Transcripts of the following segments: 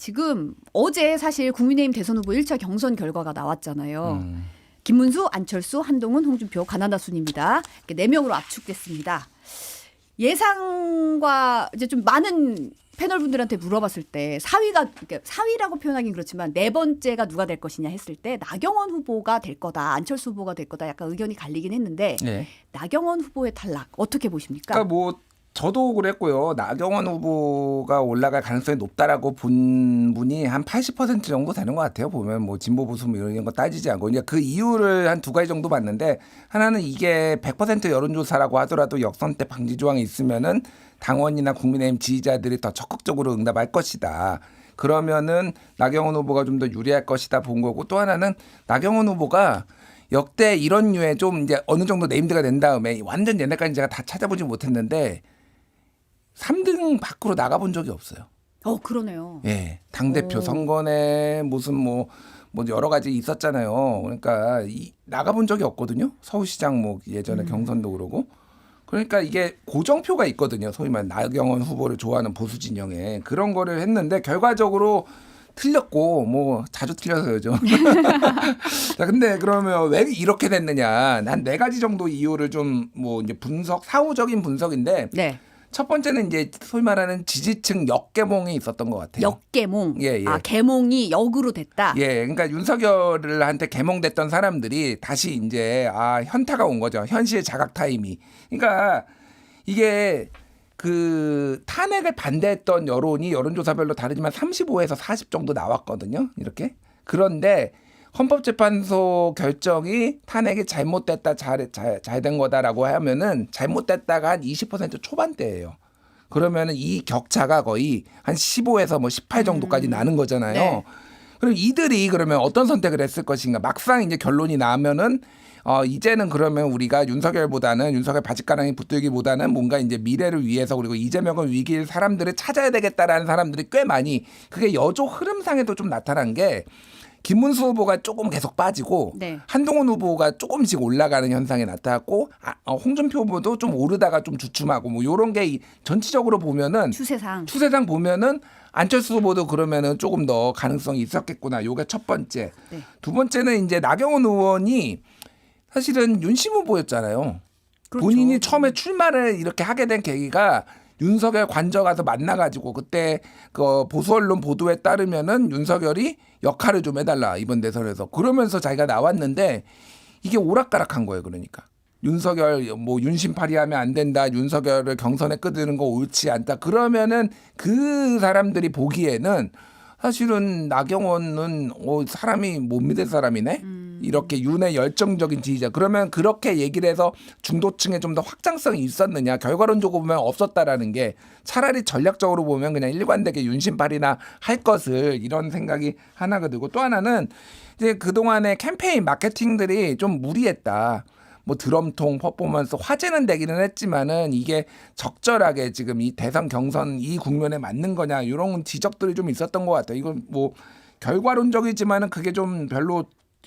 지금 어제 사실 국민의힘 대선 후보 1차 경선 결과가 나왔잖아요. 김문수, 안철수, 한동훈, 홍준표, 가나다 순입니다. 4명으로 압축됐습니다. 예상과 이제 좀 많은 패널분들한테 물어봤을 때 사위라고 표현하긴 그렇지만 네 번째가 누가 될 것이냐 했을 때 나경원 후보가 될 거다, 안철수 후보가 될 거다 약간 의견이 갈리긴 했는데 네. 나경원 후보의 탈락 어떻게 보십니까? 그러니까 뭐 저도 그랬고요. 나경원 후보가 올라갈 가능성이 높다라고 본 분이 한 80% 정도 되는 것 같아요. 보면 뭐 진보 보수 뭐 이런 거 따지지 않고 이제 그 이유를 한 두 가지 정도 봤는데 하나는 이게 100% 여론조사라고 하더라도 역선택 방지 조항이 있으면은 당원이나 국민의힘 지지자들이 더 적극적으로 응답할 것이다. 그러면은 나경원 후보가 좀 더 유리할 것이다 본 거고 또 하나는 나경원 후보가 역대 이런 류의 좀 이제 어느 정도 네임드가 된 다음에 완전 옛날까지 제가 다 찾아보지 못했는데 3등 밖으로 나가본 적이 없어요. 그러네요. 예. 당대표 선거에 무슨 뭐 여러 가지 있었잖아요. 그러니까 나가본 적이 없거든요. 서울시장 뭐 예전에 경선도 그러고. 그러니까 이게 고정표가 있거든요. 소위 말해 나경원 후보를 좋아하는 보수 진영에. 그런 거를 했는데 결과적으로 틀렸고 뭐 자주 틀려서요. 자, 근데 그러면 왜 이렇게 됐느냐? 한 4가지 정도 이유를 좀 뭐 이제 사후적인 분석인데 네. 첫 번째는 이제 소위 말하는 지지층 역계몽이 있었던 것 같아요. 역계몽. 예, 예. 계몽이 역으로 됐다. 예, 그러니까 윤석열한테 계몽됐던 사람들이 다시 이제 현타가 온 거죠. 현실 자각 타임이. 그러니까 이게 그 탄핵을 반대했던 여론이 여론조사별로 다르지만 35에서 40 정도 나왔거든요. 이렇게. 그런데 헌법재판소 결정이 탄핵이 잘못됐다, 잘 된 거다라고 하면은 잘못됐다가 한 20% 초반대예요. 그러면은 이 격차가 거의 한 15에서 뭐 18 정도까지 나는 거잖아요. 네. 그럼 이들이 그러면 어떤 선택을 했을 것인가? 막상 이제 결론이 나면은 이제는 그러면 우리가 윤석열 바짓가랑이 붙들기보다는 뭔가 이제 미래를 위해서 그리고 이재명을 위기일 사람들을 찾아야 되겠다라는 사람들이 꽤 많이 그게 여조 흐름상에도 좀 나타난 게 김문수 후보가 조금 계속 빠지고 네. 한동훈 후보가 조금씩 올라가는 현상이 나타났고 홍준표 후보도 좀 오르다가 좀 주춤하고 뭐 이런 게 전체적으로 보면은 추세상 보면은 안철수 후보도 그러면은 조금 더 가능성이 있었겠구나. 요게 첫 번째. 네. 두 번째는 이제 나경원 의원이 사실은 윤심 후보였잖아요. 그렇죠. 본인이 처음에 출마를 이렇게 하게 된 계기가 윤석열 관저 가서 만나가지고 그때 그 보수 언론 보도에 따르면은 윤석열이 역할을 좀 해달라 이번 대선에서 그러면서 자기가 나왔는데 이게 오락가락한 거예요. 그러니까 윤석열 뭐 윤심 발휘하면 안 된다. 윤석열을 경선에 끌는 거 옳지 않다. 그러면은 그 사람들이 보기에는 사실은 나경원은 사람이 못 믿을 사람이네. 이렇게 윤의 열정적인 지지자. 그러면 그렇게 얘기를 해서 중도층에 좀 더 확장성이 있었느냐. 결과론적으로 보면 없었다라는 게 차라리 전략적으로 보면 그냥 일관되게 윤심발이나 할 것을 이런 생각이 하나가 들고 또 하나는 이제 그동안의 캠페인 마케팅들이 좀 무리했다. 뭐 드럼통 퍼포먼스 화제는 되기는 했지만은 이게 적절하게 지금 이 대선 경선 이 국면에 맞는 거냐 이런 지적들이 좀 있었던 것 같아요. 이건 뭐 결과론적이지만은 그게 좀 별로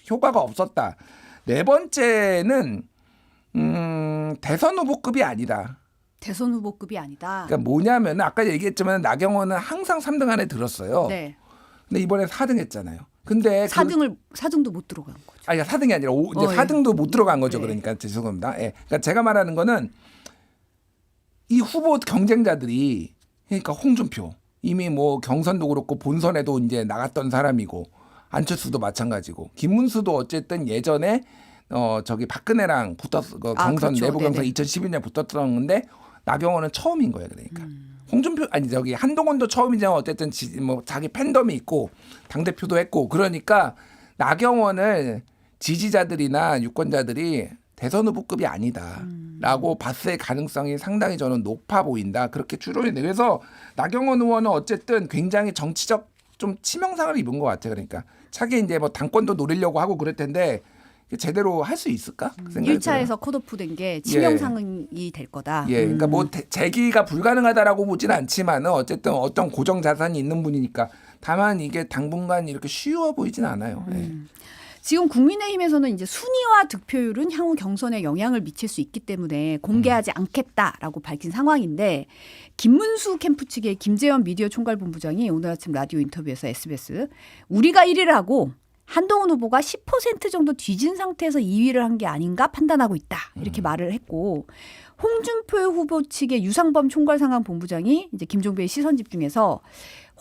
효과가 없었다. 네 번째는 대선 후보급이 아니다. 대선 후보급이 아니다. 그러니까 뭐냐면 아까 얘기했지만 나경원은 항상 3등 안에 들었어요. 네. 근데 이번에 4등 했잖아요. 근데 4등도 못 들어간 거죠. 아니 4등이 아니라 이제 4등도 못 들어간 거죠. 네. 그러니까 죄송합니다. 예. 그러니까 제가 말하는 거는 이 후보 경쟁자들이 그러니까 홍준표 이미 뭐 경선도 그렇고 본선에도 이제 나갔던 사람이고 안철수도 마찬가지고 김문수도 어쨌든 예전에 저기 박근혜랑 붙었 경선 그렇죠. 내부 경선 네네. 2012년 붙었던 건데 나경원은 처음인 거예요. 그러니까 홍준표 저기 한동훈도 처음이지만 어쨌든 뭐 자기 팬덤이 있고 당 대표도 했고 그러니까 나경원을 지지자들이나 유권자들이 대선 후보급이 아니다라고 봤을 가능성이 상당히 저는 높아 보인다. 그렇게 추론이 돼. 그래서 나경원 의원은 어쨌든 굉장히 정치적 좀 치명상을 입은 것 같아요. 그러니까 차기 이제 뭐 당권도 노리려고 하고 그럴 텐데 제대로 할 수 있을까? 1차에서 컷오프 된 게 치명상이 될 거다. 예, 그러니까 뭐 재기가 불가능하다라고 보지는 않지만은 어쨌든 어떤 고정 자산이 있는 분이니까 다만 이게 당분간 이렇게 쉬워 보이진 않아요. 예. 지금 국민의힘에서는 이제 순위와 득표율은 향후 경선에 영향을 미칠 수 있기 때문에 공개하지 않겠다라고 밝힌 상황인데 김문수 캠프 측의 김재현 미디어 총괄본부장이 오늘 아침 라디오 인터뷰에서 SBS 우리가 1위를 하고 한동훈 후보가 10% 정도 뒤진 상태에서 2위를 한 게 아닌가 판단하고 있다. 이렇게 말을 했고 홍준표 후보 측의 유상범 총괄상황본부장이 이제 김종배의 시선 집중에서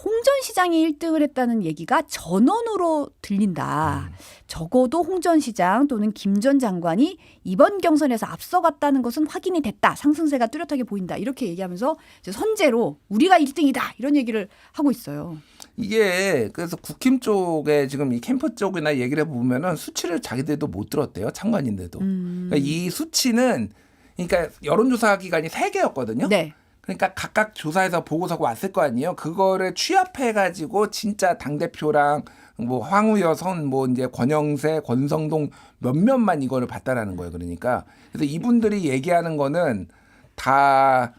홍 전 시장이 1등을 했다는 얘기가 전언으로 들린다. 적어도 홍 전 시장 또는 김 전 장관이 이번 경선에서 앞서갔다는 것은 확인이 됐다. 상승세가 뚜렷하게 보인다. 이렇게 얘기하면서 이제 선제로 우리가 1등이다. 이런 얘기를 하고 있어요. 이게 그래서 국힘 쪽에 지금 이 캠프 쪽이나 얘기를 해보면은 수치를 자기들도 못 들었대요. 참관인들도. 그러니까 이 수치는 그러니까 여론조사 기관이 3개였거든요. 네. 그러니까 각각 조사해서 보고서가 왔을 거 아니에요. 그거를 취합해가지고 진짜 당대표랑 뭐 황우여선 뭐 이제 권영세, 권성동 몇몇만 이거를 봤다라는 거예요. 그러니까 그래서 이분들이 얘기하는 거는 다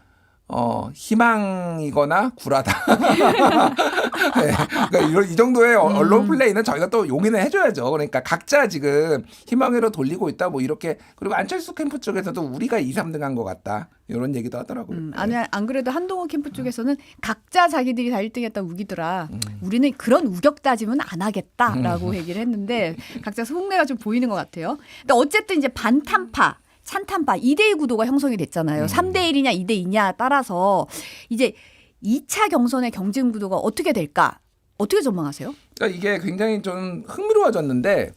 희망이거나 구라다. 네, 그러니까 이 정도의 언론 플레이는 저희가 또 용인을 해줘야죠. 그러니까 각자 지금 희망으로 돌리고 있다. 뭐 이렇게 그리고 안철수 캠프 쪽에서도 우리가 2, 3등한 것 같다. 이런 얘기도 하더라고요. 안 그래도 한동훈 캠프 쪽에서는 각자 자기들이 다 1등했다 우기더라. 우리는 그런 우격 다짐은 안 하겠다라고 얘기를 했는데 각자 속내가 좀 보이는 것 같아요. 근데 어쨌든 이제 반탄파. 찬탄파 2대2 구도가 형성이 됐잖아요. 3대1이냐 2대2냐 따라서 이제 2차 경선의 경쟁 구도가 어떻게 될까? 어떻게 전망하세요? 그러니까 이게 굉장히 좀 흥미로워졌는데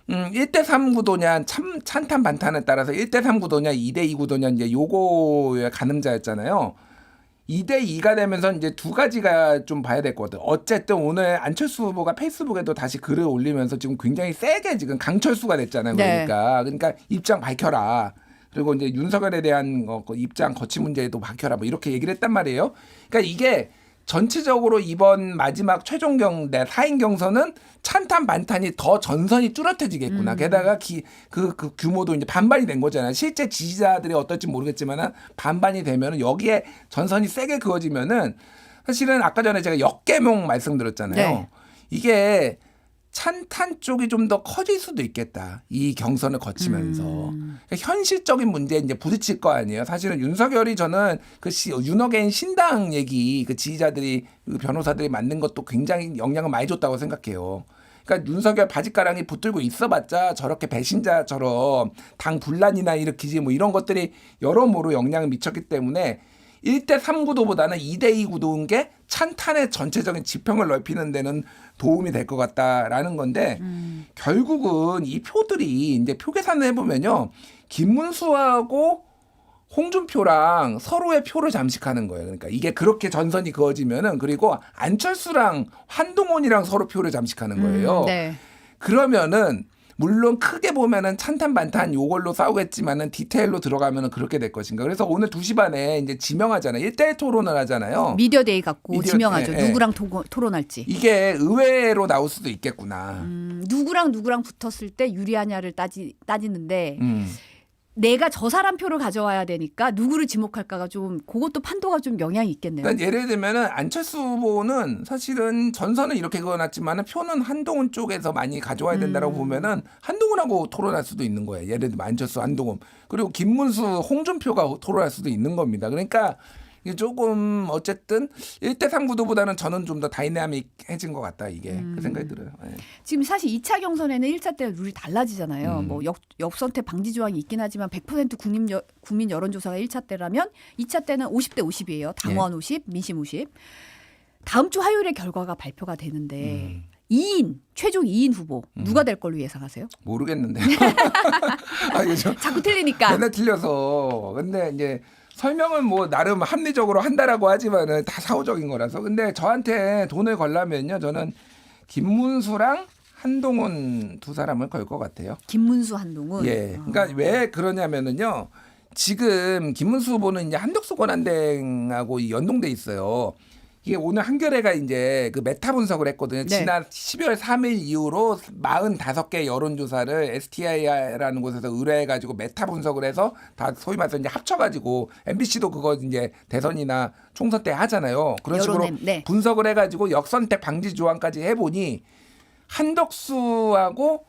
1대3 구도냐 찬탄 반탄에 따라서 1대3 구도냐 2대2 구도냐 이제 요거의 가늠자였잖아요. 2대2가 되면서 이제 두 가지가 좀 봐야 될 것 같아요. 어쨌든 오늘 안철수 후보가 페이스북에도 다시 글을 올리면서 지금 굉장히 세게 지금 강철수가 됐잖아요. 그러니까 입장 밝혀라. 그리고 이제 윤석열에 대한 입장 거취 문제도 밝혀라. 뭐 이렇게 얘기를 했단 말이에요. 그러니까 이게 전체적으로 이번 마지막 최종 4인 경선은 찬탄 반탄이 더 전선이 뚜렷해지겠구나. 게다가 그 규모도 이제 반반이 된 거잖아요. 실제 지지자들이 어떨지 모르겠지만 반반이 되면은 여기에 전선이 세게 그어지면은 사실은 아까 전에 제가 역계몽 말씀드렸잖아요. 네. 이게 찬탄 쪽이 좀 더 커질 수도 있겠다. 이 경선을 거치면서. 그러니까 현실적인 문제에 이제 부딪힐 거 아니에요. 사실은 윤석열이 저는 윤어게인 신당 얘기 그 지지자들이 그 변호사들이 만든 것도 굉장히 영향을 많이 줬다고 생각해요. 그러니까 윤석열 바짓가랑이 붙들고 있어봤자 저렇게 배신자처럼 당 분란이나 일으키지 뭐 이런 것들이 여러모로 영향을 미쳤기 때문에 1대3 구도보다는 2대2 구도인 게 찬탄의 전체적인 지평을 넓히는 데는 도움이 될 것 같다라는 건데 결국은 이 표들이 이제 표 계산을 해보면요. 김문수하고 홍준표랑 서로의 표를 잠식하는 거예요. 그러니까 이게 그렇게 전선이 그어지면은 그리고 안철수랑 한동훈이랑 서로 표를 잠식하는 거예요. 네. 그러면은 물론 크게 보면은 찬탄 반탄 요걸로 싸우겠지만은 디테일로 들어가면은 그렇게 될 것인가. 그래서 오늘 2시 반에 이제 지명하잖아요. 1대1 토론을 하잖아요. 미디어데이 갖고 지명하죠. 네, 누구랑 토론할지. 이게 의외로 나올 수도 있겠구나. 누구랑 붙었을 때 유리하냐를 따지는데 내가 저 사람 표를 가져와야 되니까 누구를 지목할까가 좀 그것도 판도가 좀 영향이 있겠네요. 그러니까 예를 들면은 안철수 후보는 사실은 전선은 이렇게 그어놨지만은 표는 한동훈 쪽에서 많이 가져와야 된다라고 보면은 한동훈하고 토론할 수도 있는 거예요. 예를 들면 안철수, 한동훈 그리고 김문수, 홍준표가 토론할 수도 있는 겁니다. 그러니까 이게 조금 어쨌든 1대3 구도보다는 저는 좀 더 다이나믹해진 것 같다 이게 그 생각이 들어요. 네. 지금 사실 2차 경선에는 1차 때와 룰이 달라지잖아요. 뭐 역선택 방지 조항이 있긴 하지만 100% 국민 여론조사가 1차 때라면 2차 때는 50대 50이에요. 당원 50, 민심 50. 다음 주 화요일에 결과가 발표가 되는데 2인 최종 2인 후보 누가 될 걸로 예상하세요? 모르겠는데. 자꾸 틀리니까. 맨날 틀려서. 근데 이제 설명은 뭐 나름 합리적으로 한다라고 하지만은 다 사후적인 거라서. 근데 저한테 돈을 걸라면요. 저는 김문수랑 한동훈 두 사람을 걸 것 같아요. 김문수, 한동훈. 예. 그러니까 왜 그러냐면은요. 지금 김문수 후보는 이제 한덕수 권한대행하고 연동돼 있어요. 이게 오늘 한겨레가 이제 그 메타 분석을 했거든요. 네. 지난 12월 3일 이후로 45개 여론조사를 STI라는 곳에서 의뢰해가지고 메타 분석을 해서 다 소위 말해서 이제 합쳐가지고 MBC도 그거 이제 대선이나 총선 때 하잖아요. 그런 식으로 네. 분석을 해가지고 역선택 방지 조항까지 해보니 한덕수하고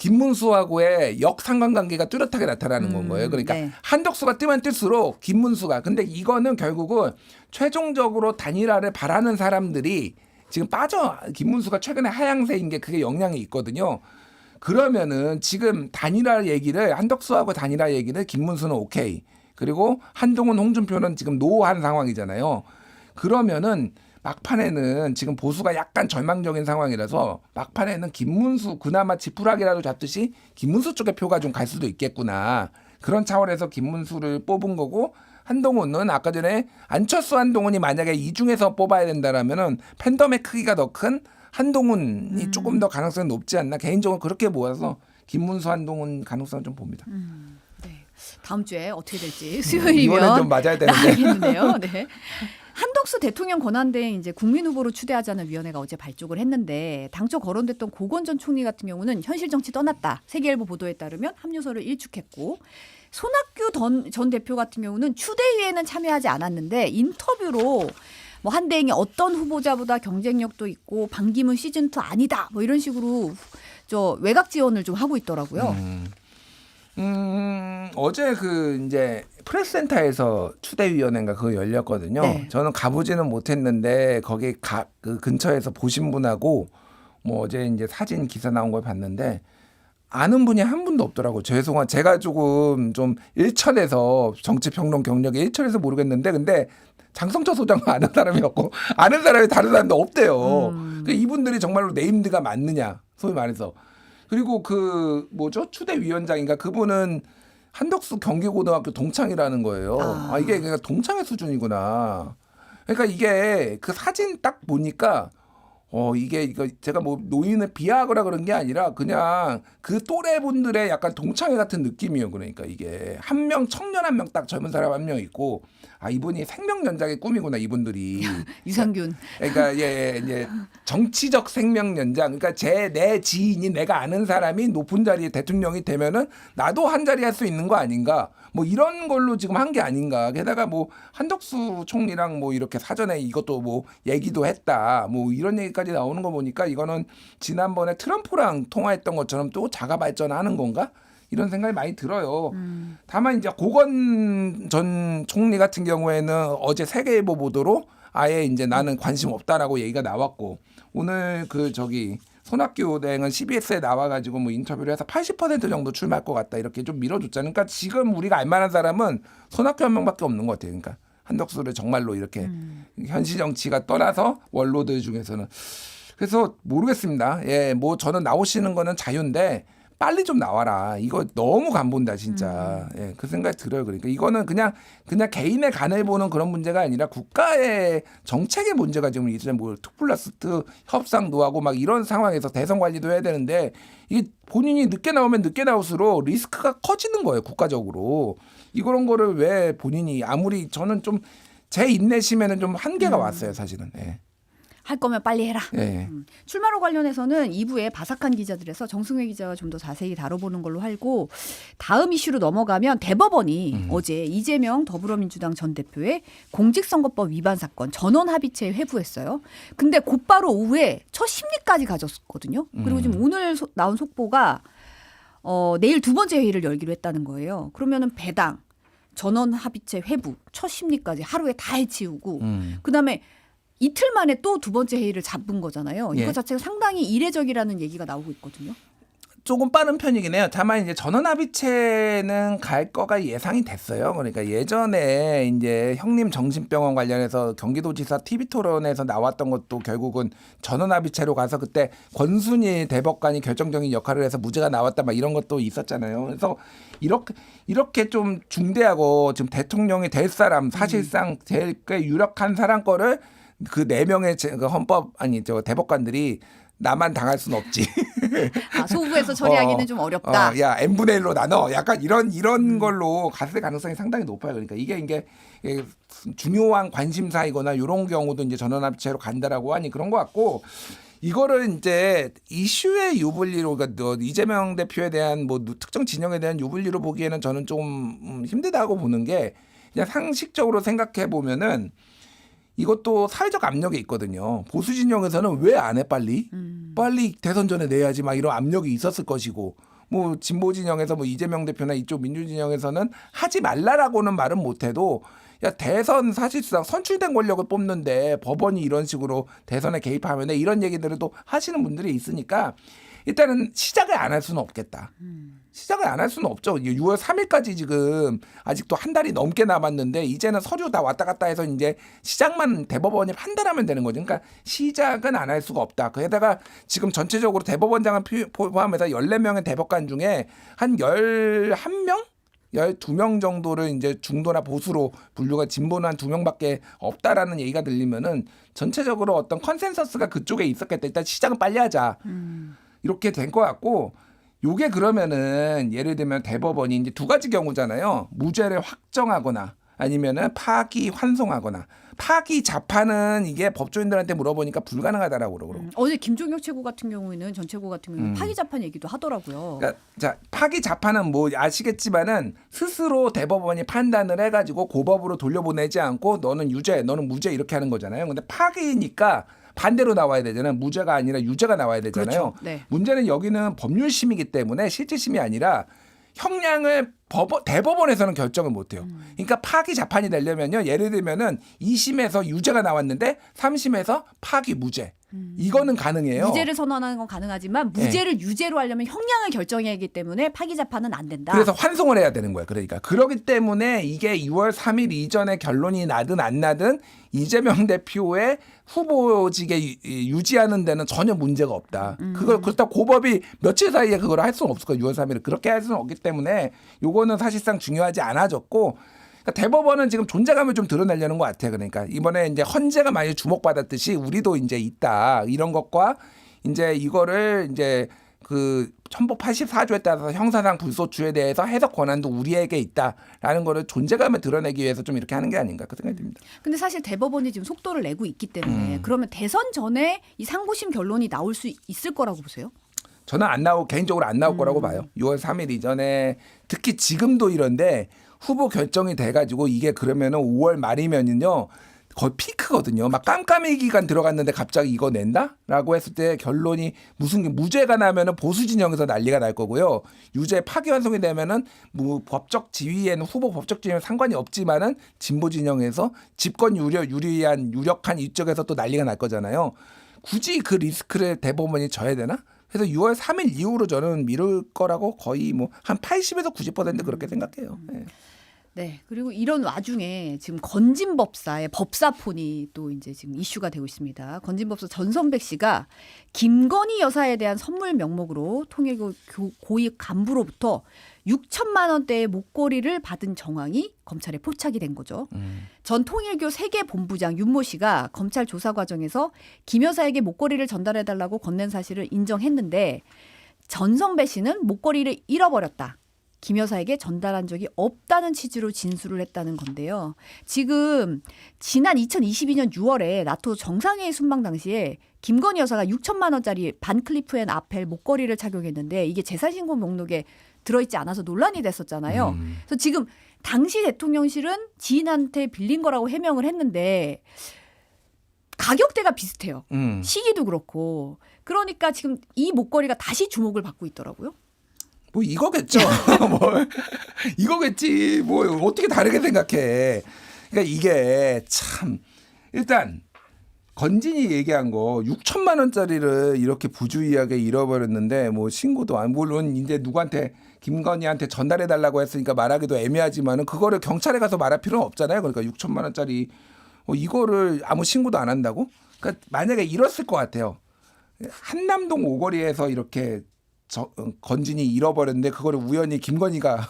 김문수하고의 역상관관계가 뚜렷하게 나타나는 건 거예요. 그러니까 네. 한덕수가 뜨면 뜰수록 김문수가 근데 이거는 결국은 최종적으로 단일화를 바라는 사람들이 지금 빠져 김문수가 최근에 하향세인 게 그게 영향이 있거든요. 그러면은 지금 단일화 얘기를 한덕수하고 단일화 얘기를 김문수는 오케이. 그리고 한동훈, 홍준표는 지금 노한 상황이잖아요. 그러면은 막판에는 지금 보수가 약간 절망적인 상황이라서 막판에는 김문수 그나마 지푸라기라도 잡듯이 김문수 쪽에 표가 좀 갈 수도 있겠구나. 그런 차원에서 김문수를 뽑은 거고 한동훈은 아까 전에 안철수 한동훈이 만약에 이 중에서 뽑아야 된다라면은 팬덤의 크기가 더 큰 한동훈이 조금 더 가능성이 높지 않나 개인적으로 그렇게 모아서 김문수 한동훈 가능성을 좀 봅니다. 네. 다음 주에 어떻게 될지 이번엔 수요일이면 좀 맞아야 되는데. 나겠는데요. 네. 한덕수 대통령 권한대행 이제 국민 후보로 추대하자는 위원회가 어제 발족을 했는데 당초 거론됐던 고건 전 총리 같은 경우는 현실 정치 떠났다. 세계일보 보도에 따르면 합류서를 일축했고 손학규 전 대표 같은 경우는 추대위에는 참여하지 않았는데 인터뷰로 뭐 한대행이 어떤 후보자보다 경쟁력도 있고 반기문 시즌2 아니다. 뭐 이런 식으로 저 외곽 지원을 좀 하고 있더라고요. 어제 그 이제 프레스센터에서 추대위원회인가 그거 열렸거든요. 네. 저는 가보지는 못했는데 거기 그 근처에서 보신 분하고 뭐 어제 이제 사진 기사 나온 걸 봤는데 아는 분이 한 분도 없더라고요. 죄송한 제가 조금 좀 일천에서 정치평론 경력이 일천에서 모르겠는데 근데 장성철 소장도 아는 사람이 없고 아는 사람이 다른 사람도 없대요. 그러니까 이분들이 정말로 네임드가 맞느냐 소위 말해서. 그리고 그 뭐죠 추대위원장인가 그분은 한덕수 경기고등학교 동창이라는 거예요. 아 이게 그러니까 동창의 수준이구나. 그러니까 이게 그 사진 딱 보니까 이게 이거 제가 뭐 노인을 비하하거나 그런 게 아니라 그냥 그 또래 분들의 약간 동창회 같은 느낌이에요. 그러니까 이게 한 명 청년 한 명 딱 젊은 사람 한 명 있고 아 이분이 생명연장의 꿈이구나 이분들이. 유산균. 그러니까 예, 이제 정치적 생명연장. 그러니까 내 지인이 내가 아는 사람이 높은 자리에 대통령이 되면은 나도 한 자리 할 수 있는 거 아닌가. 뭐 이런 걸로 지금 한 게 아닌가. 게다가 뭐 한덕수 총리랑 뭐 이렇게 사전에 이것도 뭐 얘기도 했다. 뭐 이런 얘기까지 나오는 거 보니까 이거는 지난번에 트럼프랑 통화했던 것처럼 또 자가 발전하는 건가? 이런 생각이 많이 들어요. 다만 이제 고건 전 총리 같은 경우에는 어제 세계일보 보도로 아예 이제 나는 관심 없다라고 얘기가 나왔고 오늘 그 저기 손학규 대행은 CBS에 나와가지고 뭐 인터뷰를 해서 80% 정도 출마할 것 같다 이렇게 좀 밀어줬잖아요. 그러니까 지금 우리가 알만한 사람은 손학규 한 명밖에 없는 것 같아요. 그러니까 한덕수를 정말로 이렇게 현실 정치가 떠나서 원로들 중에서는 그래서 모르겠습니다. 예, 뭐 저는 나오시는 거는 자유인데. 빨리 좀 나와라. 이거 너무 간본다 진짜. 예, 그 생각이 들어요. 그러니까 이거는 그냥 개인의 간을 보는 그런 문제가 아니라 국가의 정책의 문제가 지금 이제 뭐 2+2 협상도 하고 막 이런 상황에서 대선 관리도 해야 되는데 이게 본인이 늦게 나오면 늦게 나올수록 리스크가 커지는 거예요. 국가적으로. 이런 거를 왜 본인이 아무리 저는 좀 제 인내심에는 좀 한계가 왔어요. 사실은. 예. 할 거면 빨리 해라. 예. 출마로 관련해서는 2부에 바삭한 기자들에서 정승회 기자가 좀 더 자세히 다뤄보는 걸로 하고 다음 이슈로 넘어가면 대법원이 어제 이재명 더불어민주당 전 대표의 공직선거법 위반 사건 전원 합의체에 회부했어요. 근데 곧바로 오후에 첫 심리까지 가졌거든요. 그리고 지금 오늘 나온 속보가 내일 두 번째 회의를 열기로 했다는 거예요. 그러면은 배당, 전원 합의체 회부, 첫 심리까지 하루에 다 해치우고 그다음에 이틀 만에 또 두 번째 회의를 잡은 거잖아요. 이거 예. 자체가 상당히 이례적이라는 얘기가 나오고 있거든요. 조금 빠른 편이긴 해요. 다만 이제 전원합의체는 갈 거가 예상이 됐어요. 그러니까 예전에 이제 형님 정신병원 관련해서 경기도지사 TV 토론에서 나왔던 것도 결국은 전원합의체로 가서 그때 권순일 대법관이 결정적인 역할을 해서 무죄가 나왔다 막 이런 것도 있었잖아요. 그래서 이렇게 좀 중대하고 지금 대통령이 될 사람 사실상 제일 꽤 유력한 사람 거를 그 4명의 그 헌법 대법관들이 나만 당할 순 없지. 소부에서 처리하기는 좀 어렵다. 야 n분의 1로 나눠. 약간 이런 걸로 갔을 가능성이 상당히 높아요. 그러니까 이게 중요한 관심사이거나 이런 경우도 이제 전원합의체로 간다라고 하니 그런 것 같고 이거를 이제 이슈의 유불리로 그러니까 이재명 대표에 대한 뭐 특정 진영에 대한 유불리로 보기에는 저는 좀 힘들다고 보는 게 그냥 상식적으로 생각해 보면은. 이것도 사회적 압력이 있거든요. 보수 진영에서는 왜 안 해 빨리? 빨리 대선 전에 내야지 막 이런 압력이 있었을 것이고 뭐 진보 진영에서 뭐 이재명 대표나 이쪽 민주 진영에서는 하지 말라라고는 말은 못해도 야 대선 사실상 선출된 권력을 뽑는데 법원이 이런 식으로 대선에 개입하면 이런 얘기들을 또 하시는 분들이 있으니까 일단은 시작을 안 할 수는 없겠다. 시작을 안 할 수는 없죠. 6월 3일까지 지금 아직도 한 달이 넘게 남았는데 이제는 서류 다 왔다 갔다 해서 이제 시작만 대법원이 판단하면 되는 거죠. 그러니까 시작은 안 할 수가 없다. 게다가 지금 전체적으로 대법원장을 포함해서 14명의 대법관 중에 한 11명? 12명 정도를 이제 중도나 보수로 분류가 진보는 한 2명밖에 없다라는 얘기가 들리면은 전체적으로 어떤 컨센서스가 그쪽에 있었겠다. 일단 시작은 빨리 하자. 이렇게 된 것 같고 요게 그러면은 예를 들면 대법원이 이제 두 가지 경우잖아요. 무죄를 확정하거나 아니면은 파기 환송하거나 파기 재판은 이게 법조인들한테 물어보니까 불가능하다라고 그러고. 어제 김종혁 최고 같은 경우에는 전 최고 같은 경우는 파기 재판 얘기도 하더라고요. 그러니까 자 파기 재판은 뭐 아시겠지만은 스스로 대법원이 판단을 해가지고 고법으로 돌려보내지 않고 너는 유죄, 너는 무죄 이렇게 하는 거잖아요. 근데 파기니까 반대로 나와야 되잖아요. 무죄가 아니라 유죄가 나와야 되잖아요. 그렇죠. 네. 문제는 여기는 법률심이기 때문에 실질심이 아니라 형량을 대법원에서는 결정을 못해요. 그러니까 파기 재판이 되려면요. 예를 들면은 2심에서 유죄가 나왔는데 3심에서 파기 무죄. 이거는 가능해요. 무죄를 선언하는 건 가능하지만 무죄를 유죄로 하려면 형량을 결정해야 하기 때문에 파기 재판은 안 된다. 그래서 환송을 해야 되는 거예요. 그러니까 그렇기 때문에 이게 6월 3일 이전에 결론이 나든 안 나든 이재명 대표의 후보직에 유지하는 데는 전혀 문제가 없다. 그걸 그렇다고 고법이 며칠 사이에 그걸 할 수는 없을 거예요. 6월 3일을 그렇게 할 수는 없기 때문에 요거는 사실상 중요하지 않아졌고 그러니까 대법원은 지금 존재감을 좀 드러내려는 것 같아요. 그러니까 이번에 이제 헌재가 많이 주목받았듯이 우리도 이제 있다 이런 것과 이제 이거를 이제 그 헌법 84조에 따라서 형사상 불소추에 대해서 해석 권한도 우리에게 있다라는 거를 존재감을 드러내기 위해서 좀 이렇게 하는 게 아닌가 그 생각이 듭니다. 근데 사실 대법원이 지금 속도를 내고 있기 때문에 그러면 대선 전에 이 상고심 결론이 나올 수 있을 거라고 보세요? 저는 개인적으로 안 나올 거라고 봐요. 6월 3일 이전에 특히 지금도 이런데 후보 결정이 돼가지고 이게 그러면은 5월 말이면은요 거의 피크거든요. 막 깜깜이 기간 들어갔는데 갑자기 이거 낸다라고 했을 때 결론이 무슨 무죄가 나면은 보수 진영에서 난리가 날 거고요. 유죄 파기환송이 되면은 뭐 법적 지위에는 후보 법적 지위에는 상관이 없지만은 진보 진영에서 집권 유력한 이쪽에서 또 난리가 날 거잖아요. 굳이 그 리스크를 대법원이 져야 되나? 그래서 6월 3일 이후로 저는 미룰 거라고 거의 뭐 한 80에서 90% 그렇게 생각해요. 네. 네. 그리고 이런 와중에 지금 건진법사의 법사폰이 또 이제 지금 이슈가 되고 있습니다. 건진법사 전선백 씨가 김건희 여사에 대한 선물 명목으로 통일교 고위 간부로부터 6천만 원대의 목걸이를 받은 정황이 검찰에 포착이 된 거죠. 전 통일교 세계 본부장 윤모 씨가 검찰 조사 과정에서 김 여사에게 목걸이를 전달해달라고 건넨 사실을 인정했는데 전선배 씨는 목걸이를 잃어버렸다. 김 여사에게 전달한 적이 없다는 취지로 진술을 했다는 건데요. 지금 지난 2022년 6월에 나토 정상회의 순방 당시에 김건희 여사가 6천만 원짜리 반클리프 앤 아펠 목걸이를 착용했는데 이게 재산신고 목록에 들어있지 않아서 논란이 됐었잖아요. 그래서 지금 당시 대통령실은 지인한테 빌린 거라고 해명을 했는데 가격대가 비슷해요. 시기도 그렇고. 그러니까 지금 이 목걸이가 다시 주목을 받고 있더라고요. 뭐 이거겠죠. 뭐 이거겠지. 뭐 어떻게 다르게 생각해. 그러니까 이게 참 일단 건진이 얘기한 거 6천만 원짜리를 이렇게 부주의하게 잃어버렸는데 뭐 신고도 안 물론 이제 누구한테 김건희한테 전달해 달라고 했으니까 말하기도 애매하지만은 그거를 경찰에 가서 말할 필요는 없잖아요. 그러니까 6천만 원짜리 이거를 아무 신고도 안 한다고? 그러니까 만약에 이랬을 것 같아요. 한남동 오거리에서 이렇게 건진이 잃어버렸는데 그거를 우연히 김건희가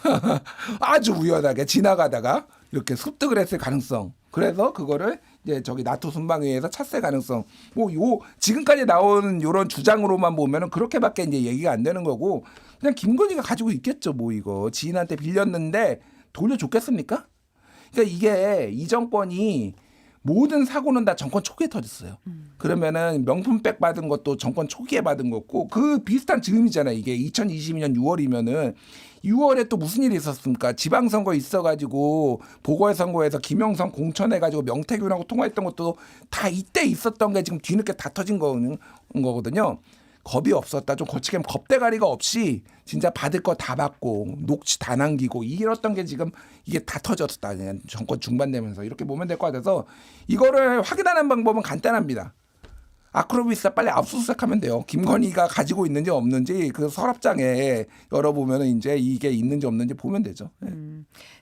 아주 우연하게 지나가다가 이렇게 습득을 했을 가능성. 그래서 그거를 이제 저기 나토 순방회의에서 찾을 가능성. 뭐 지금까지 나오는 이런 주장으로만 보면은 그렇게밖에 이제 얘기가 안 되는 거고 그냥 김건희가 가지고 있겠죠. 뭐 이거 지인한테 빌렸는데 돌려줬겠습니까? 그러니까 이게 이 정권이 모든 사고는 다 정권 초기에 터졌어요. 그러면은 명품백 받은 것도 정권 초기에 받은 거고 그 비슷한 즈음이잖아요. 이게 2022년 6월이면은 6월에 또 무슨 일이 있었습니까? 지방선거 있어가지고 보궐선거에서 김영선 공천해가지고 명태균하고 통화했던 것도 다 이때 있었던 게 지금 뒤늦게 다 터진 거거든요. 겁이 없었다. 좀 거치게 겁대가리가 없이 진짜 받을 거 다 받고 녹취 다 남기고 이랬던 게 지금 이게 다 터졌다. 그냥 정권 중반되면서 이렇게 보면 될 것 같아서 이거를 확인하는 방법은 간단합니다. 아크로비스타 빨리 압수수색하면 돼요. 김건희가 가지고 있는지 없는지 그 서랍장에 열어보면 이제 이게 있는지 없는지 보면 되죠. 예.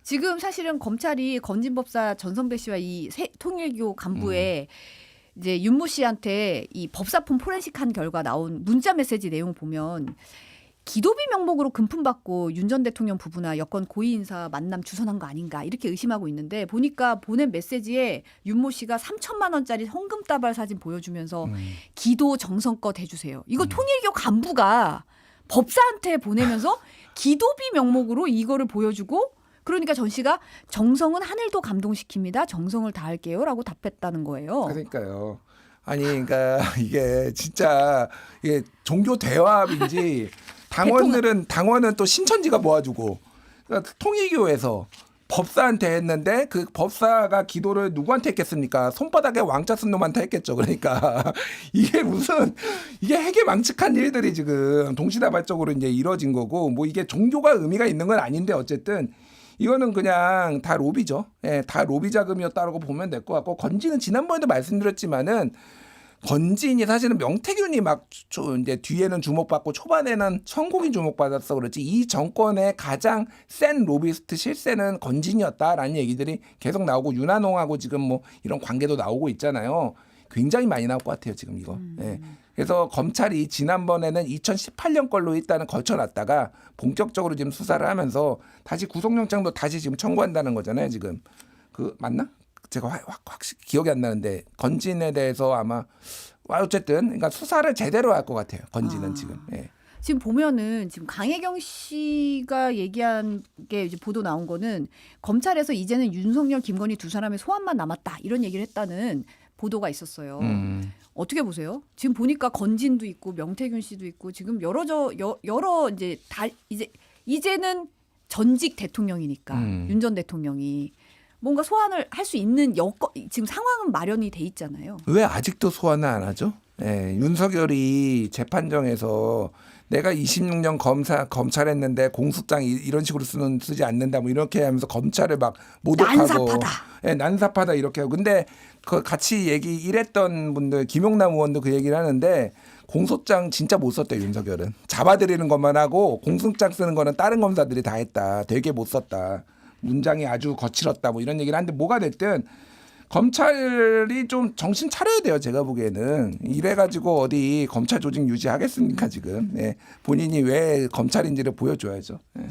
지금 사실은 검찰이 건진법사 전선배 씨와 이 통일교 간부의 이제 윤모 씨한테 이 법사폰 포렌식한 결과 나온 문자 메시지 내용 보면 기도비 명목으로 금품받고 윤 전 대통령 부부나 여권 고위 인사 만남 주선한 거 아닌가 이렇게 의심하고 있는데 보니까 보낸 메시지에 윤모 씨가 3천만 원짜리 헌금다발 사진 보여주면서 기도 정성껏 해주세요. 이거 통일교 간부가 법사한테 보내면서 기도비 명목으로 이거를 보여주고 그러니까 전 씨가 정성은 하늘도 감동시킵니다. 정성을 다할게요라고 답했다는 거예요. 그러니까요. 아니, 그러니까 이게 진짜 이게 종교 대화인지 당원은 또 신천지가 모아주고 그러니까 통일교에서 법사한테 했는데 그 법사가 기도를 누구한테 했겠습니까? 손바닥에 왕자 쓴 놈한테 했겠죠. 그러니까 이게 무슨 이게 해괴망측한 일들이 지금 동시다발적으로 이제 이뤄진 거고 뭐 이게 종교가 의미가 있는 건 아닌데 어쨌든 이거는 그냥 다 로비죠. 예, 다 로비 자금이었다라고 보면 될 것 같고 건진은 지난번에도 말씀드렸지만은 건진이 사실은 명태균이 막 이제 뒤에는 주목받고 초반에는 천공이 주목받았어 그렇지 이 정권의 가장 센 로비스트 실세는 건진이었다라는 얘기들이 계속 나오고 윤한홍하고 지금 뭐 이런 관계도 나오고 있잖아요. 굉장히 많이 나올 것 같아요 지금 이거. 예. 그래서 검찰이 지난번에는 2018년 걸로 일단은 걸쳐놨다가 본격적으로 지금 수사를 하면서 다시 구속영장도 다시 지금 청구한다는 거잖아요 지금. 그 맞나? 제가 확실히 기억이 안 나는데 건진에 대해서 아마 어쨌든 그러니까 수사를 제대로 할 것 같아요. 건진은 지금. 예. 지금 보면은 지금 강혜경 씨가 얘기한 게 이제 보도 나온 거는 검찰에서 이제는 윤석열, 김건희 두 사람의 소환만 남았다 이런 얘기를 했다는 보도가 있었어요. 어떻게 보세요? 지금 보니까 건진도 있고 명태균 씨도 있고 지금 여러 이제 다 이제는 전직 대통령이니까 윤 전 대통령이 뭔가 소환을 할 수 있는 지금 상황은 마련이 돼 있잖아요. 왜 아직도 소환을 안 하죠? 예, 윤석열이 재판정에서 내가 26년 검찰했는데 공소장 이런 식으로 쓰지 않는다 뭐 이렇게 하면서 검찰을 막 모독하고 난삽하다. 예, 난삽하다 이렇게 하고 근데 그 같이 일했던 분들 김용남 의원도 그 얘기를 하는데 공소장 진짜 못 썼대 윤석열은 잡아들이는 것만 하고 공소장 쓰는 거는 다른 검사들이 다 했다. 되게 못 썼다. 문장이 아주 거칠었다 뭐 이런 얘기를 하는데 뭐가 됐든 검찰이 좀 정신 차려야 돼요. 제가 보기에는 이래가지고 어디 검찰 조직 유지하겠습니까 지금. 예. 본인이 왜 검찰인지를 보여줘야죠. 예.